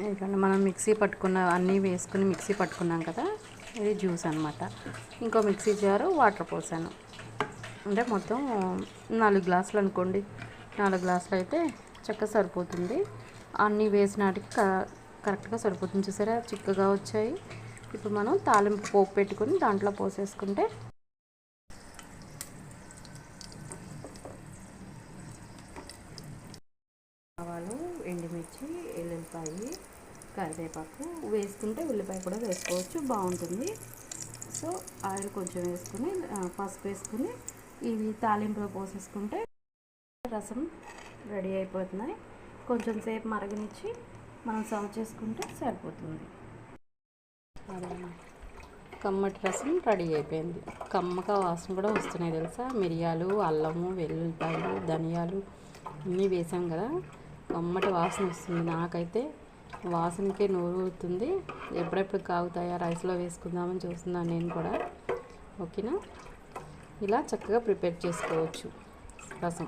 ఎందుకంటే మనం మిక్సీ పట్టుకున్న అన్నీ వేసుకుని మిక్సీ పట్టుకున్నాం కదా, ఇది జ్యూస్ అనమాట. ఇంకో మిక్సీ జారు వాటర్ పోసాను. అంటే మొత్తం 4 గ్లాసులు అనుకోండి. 4 గ్లాసులు అయితే చక్కగా సరిపోతుంది. అన్నీ వేసినాటికి కరెక్ట్గా సరిపోతుంది. చూసారా చిక్కగా వచ్చాయి. ఇప్పుడు మనం తాలింపు పోపు పెట్టుకొని దాంట్లో పోసేసుకుంటే ఆవాలు, ఎండుమిర్చి, ఎల్లుల్లిపాయి, కరివేపాకు వేసుకుంటే ఉల్లిపాయ కూడా వేసుకోవచ్చు, బాగుంటుంది. సో ఆయిల్ కొంచెం వేసుకుని పసుపు వేసుకుని ఇవి తాలింపులో పోసేసుకుంటే రసం రెడీ అయిపోతున్నాయి. కొంచెం సేపు మరగనిచ్చి మనం సర్వ్ చేసుకుంటే సరిపోతుంది. కమ్మటి రసం రెడీ అయిపోయింది. కమ్మగా వాసన కూడా వస్తున్నాయి తెలుసా. మిరియాలు, అల్లము, వెల్లుల్లిపాయలు, ధనియాలు అన్నీ వేసాం కదా, కమ్మటి వాసన వస్తుంది. నాకైతే వాసనకే నోరు ఊరుతుంది. ఎప్పుడెప్పుడు కాగుతాయా రైస్లో వేసుకుందామని చూస్తున్నాను నేను కూడా. ఓకేనా, ఇలా చక్కగా ప్రిపేర్ చేసుకోవచ్చు రసం.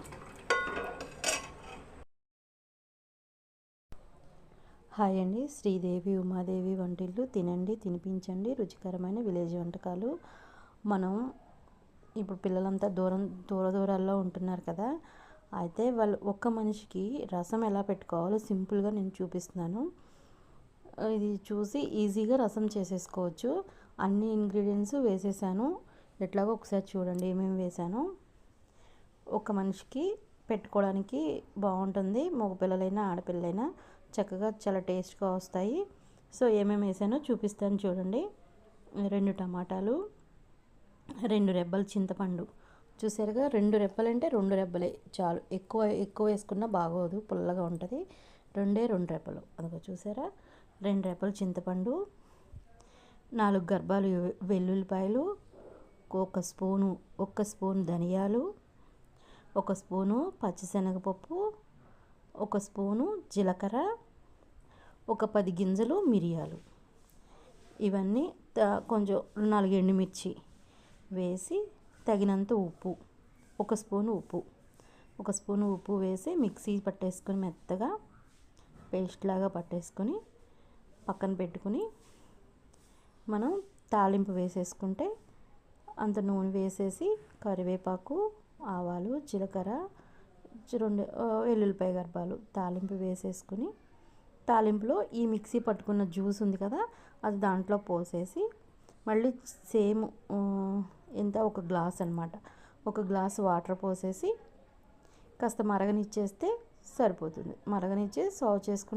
హాయ్ అండి, శ్రీదేవి ఉమాదేవి వంటిల్లు. తినండి, తినిపించండి, రుచికరమైన విలేజ్ వంటకాలు. మనం ఇప్పుడు పిల్లలంతా దూరాల్లో ఉంటున్నారు కదా, అయితే వాళ్ళు ఒక్క మనిషికి రసం ఎలా పెట్టుకోవాలో సింపుల్గా నేను చూపిస్తున్నాను. ఇది చూసి ఈజీగా రసం చేసేసుకోవచ్చు. అన్ని ఇంగ్రీడియంట్స్ వేసేసాను. ఎట్లాగో ఒకసారి చూడండి ఏమేమి వేసాను. ఒక మనిషికి పెట్టుకోవడానికి బాగుంటుంది. మగపిల్లలైనా ఆడపిల్లలైనా చక్కగా చాలా టేస్ట్గా వస్తాయి. సో ఏమేమి వేసానో చూపిస్తాను చూడండి. 2 టమాటాలు, 2 రెబ్బలు చింతపండు. చూసారుగా, 2 రెబ్బలంటే 2 రెబ్బలే చాలు. ఎక్కువ వేసుకున్నా బాగోదు, పుల్లగా ఉంటుంది. 2 రెబ్బలు. అదిగో చూసారా, 2 రెబ్బలు చింతపండు, 4 గర్భాలు వెల్లుల్లిపాయలు, ఒక స్పూను ధనియాలు, 1 స్పూను పచ్చిశనగపప్పు, 1 స్పూను జీలకర్ర, ఒక 10 గింజలు మిరియాలు. ఇవన్నీ కొంచెం 4 ఎండుమిర్చి వేసి తగినంత ఉప్పు, 1 స్పూను ఉప్పు వేసి మిక్సీ పట్టేసుకొని మెత్తగా పేస్ట్ లాగా పట్టేసుకొని పక్కన పెట్టుకుని మనం తాలింపు వేసేసుకుంటే, అంత నూనె వేసేసి కరివేపాకు, ఆవాలు, జీలకర్ర, 2 వెల్లుల్లిపాయ గర్భాలు తాలింపు వేసేసుకుని, తాలింపులో ఈ మిక్సీ పట్టుకున్న జ్యూస్ ఉంది కదా, అది దాంట్లో పోసేసి మళ్ళీ సేమ్ ఎంత 1 గ్లాస్ అనమాట, 1 గ్లాస్ వాటర్ పోసేసి కాస్త మరగనిచ్చేస్తే సరిపోతుంది. మరగనిచ్చి సర్వ్ చేసుకుని